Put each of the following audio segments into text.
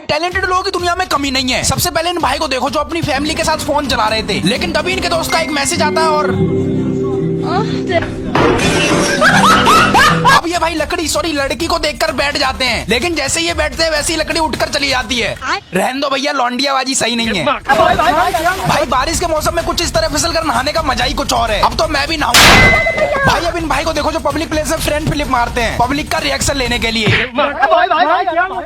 Talented लोगों की दुनिया में कमी नहीं है। सबसे पहले इन भाई को देखो जो अपनी फैमिली के साथ फोन चला रहे थे, लेकिन तभी इनके दोस्त का एक मैसेज आता है और अब ये भाई लड़की को देखकर बैठ जाते हैं, लेकिन जैसे ये बैठते हैं वैसे ही लकड़ी उठकर चली जाती है। रहने दो भैया, लौंडियाबाजी सही नहीं है। भाई बारिश के मौसम में कुछ इस तरह फिसल कर नहाने का मजा ही कुछ और है। अब तो मैं भी नहाऊंगा। भाई अब इन भाई को देखो जो पब्लिक प्लेस में फ्रंट फ्लिप मारते हैं पब्लिक का रिएक्शन लेने के लिए।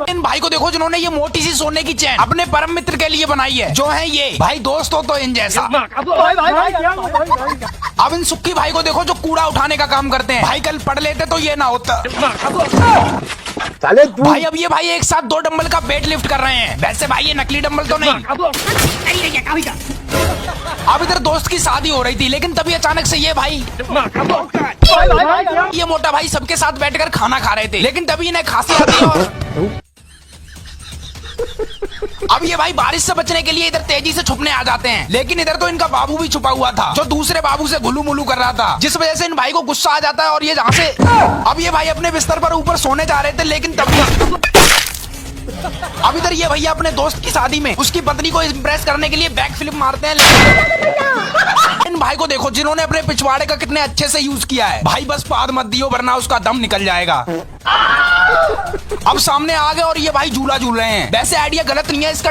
इन भाई को देखो जिन्होंने ये मोटी सी सोने की चैन अपने परम मित्र के लिए बनाई है, जो है ये भाई दोस्त हो तो इन जैसा। अब इन सुक्की भाई को देखो जो कूड़ा उठाने का काम करते हैं। भाई कल पढ़ लेते तो ये ना होता। भाई अब ये भाई एक साथ 2 डंबल का वेट लिफ्ट कर रहे हैं। वैसे भाई ये नकली डंबल तो नहीं। अब इधर दोस्त की शादी हो रही थी, लेकिन तभी अचानक से ये भाई ये मोटा भाई सबके साथ बैठकर खाना खा रहे थे, लेकिन तभी इन्हें खांसी आती है और अब ये भाई बारिश से बचने के लिए इधर तेजी से छुपने आ जाते हैं, लेकिन इधर तो इनका बाबू भी छुपा हुआ था जो दूसरे बाबू से घुलू मुलू कर रहा था, जिस वजह से इन भाई को गुस्सा आ जाता है और ये जहाँ से अब ये भाई अपने बिस्तर पर ऊपर सोने जा रहे थे, लेकिन तभी अब इधर ये भैया अपने दोस्त की शादी में उसकी पत्नी को इम्प्रेस करने के लिए बैक फ्लिप मारते हैं। इन भाई को देखो जिन्होंने अपने पिछवाड़े का कितने अच्छे से यूज किया है। भाई बस पाद मत दियो वरना उसका दम निकल जाएगा। अब सामने आ गए और ये भाई झूला झूल रहे हैं। वैसे आइडिया गलत नहीं है इसका।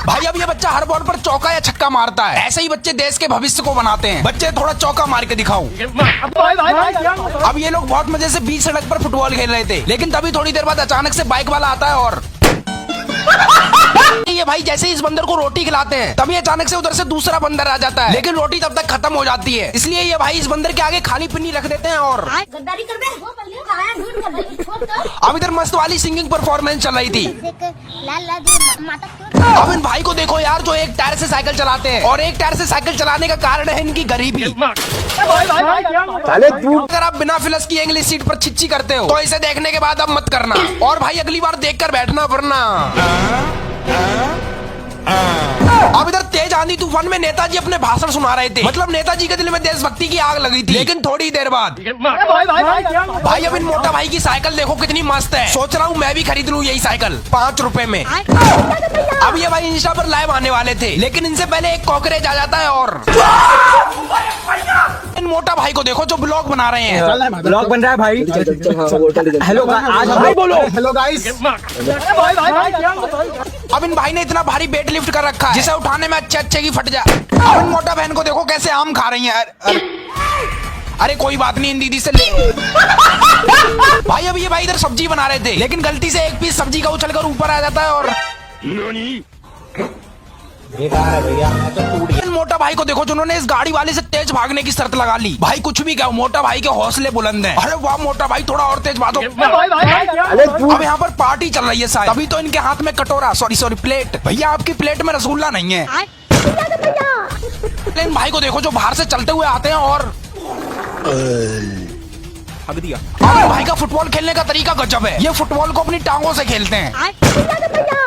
भाई अब ये बच्चा हर बॉल पर चौका या छक्का मारता है। ऐसे ही बच्चे देश के भविष्य को बनाते हैं। बच्चे थोड़ा चौका मार के दिखाओ। अब ये लोग बहुत मजे से बीच सड़क पर फुटबॉल खेल रहे थे, लेकिन तभी थोड़ी देर बाद अचानक से बाइक वाला आता है और ये भाई जैसे इस बंदर को रोटी खिलाते हैं तभी अचानक से उधर से दूसरा बंदर आ जाता है, लेकिन रोटी तब तक खत्म हो जाती है। इसलिए ये भाई इस बंदर के आगे खाली पिन्नी रख देते हैं और अब इधर मस्त वाली सिंगिंग परफॉर्मेंस चल रही थी। अब इन भाई को देखो यार जो एक टायर से साइकिल चलाते हैं, और एक टायर से साइकिल चलाने का कारण है इनकी गरीबी। अगर आप बिना फिलस की इंग्लिश सीट पर छिच्ची करते हो तो इसे देखने के बाद अब मत करना, और भाई अगली बार देखकर बैठना वरना। अब इधर तेज आंधी तूफान में नेताजी अपने भाषण सुना रहे थे, मतलब नेताजी के दिल में देशभक्ति की आग लगी थी, लेकिन थोड़ी देर बाद भाई अब इन मोटा भाई की साइकिल देखो कितनी मस्त है। सोच रहा हूँ मैं भी खरीद लूँ यही साइकिल 5 रुपए में। अब ये भाई इंस्टा पर लाइव आने वाले थे, लेकिन इनसे पहले एक कॉकरोच आ जाता है और इन मोटा भाई को देखो जो ब्लॉग बना रहे हैं। ब्लॉग बन रहा है भाई। हेलो आज भाई बोलो हेलो गाइस। अब इन भाई ने इतना भारी वेट लिफ्ट कर रखा है जिसे उठाने में अच्छे की फट जाए। अब इन मोटा बहन को देखो कैसे आम खा रही है। अरे कोई बात नहीं, इन दीदी से ले। भाई अब ये भाई इधर सब्जी बना रहे थे, लेकिन गलती से एक पीस सब्जी का उछलकर ऊपर आ जाता है और इन मोटा भाई को देखो जिन्होंने इस गाड़ी वाले से तेज भागने की शर्त लगा ली। भाई कुछ भी कहो, मोटा भाई के हौसले बुलंद हैं। अरे वाह मोटा भाई, थोड़ा और तेज भागो। अब यहाँ पर पार्टी चल रही है शायद, तभी तो इनके हाथ में कटोरा सॉरी प्लेट। भैया आपकी प्लेट में रसगुल्ला नहीं है। इन भाई को देखो जो बाहर से चलते हुए आते हैं और हक दिया। भाई का फुटबॉल खेलने का तरीका गजब है। ये फुटबॉल को अपनी टांगों से खेलते हैं।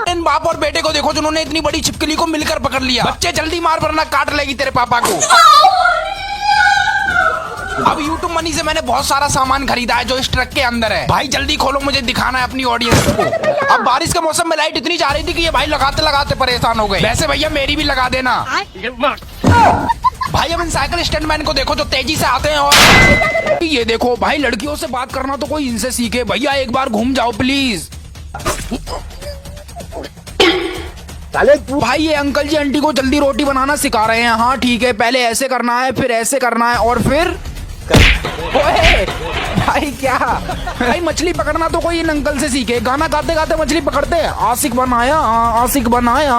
इन बाप और बेटे को देखो जिन्होंने इतनी बड़ी छिपकली को मिलकर पकड़ लिया। बच्चे जल्दी मार वरना काट लेगी तेरे पापा को। अब YouTube मनी से मैंने बहुत सारा सामान खरीदा है जो इस ट्रक के अंदर है। भाई जल्दी खोलो, मुझे दिखाना है अपनी ऑडियंस को। अब बारिश के मौसम में लाइट इतनी जा रही थी कि ये भाई लगाते लगाते परेशान हो गए। वैसे भैया मेरी भी लगा देना। भाई अब इन साइकिल स्टैंडमैन को देखो जो तेजी से आते हैं और ये देखो भाई लड़कियों से बात करना तो कोई इनसे सीखे। भैया एक बार घूम जाओ प्लीज। भाई ये अंकल जी आंटी को जल्दी रोटी बनाना सिखा रहे हैं। हाँ ठीक है, पहले ऐसे करना है फिर ऐसे करना है और फिर ओए भाई क्या भाई मछली पकड़ना तो कोई इन अंकल से सीखे। गाना गाते गाते मछली पकड़ते हैं। आशिक बनाया आशिक बनाया।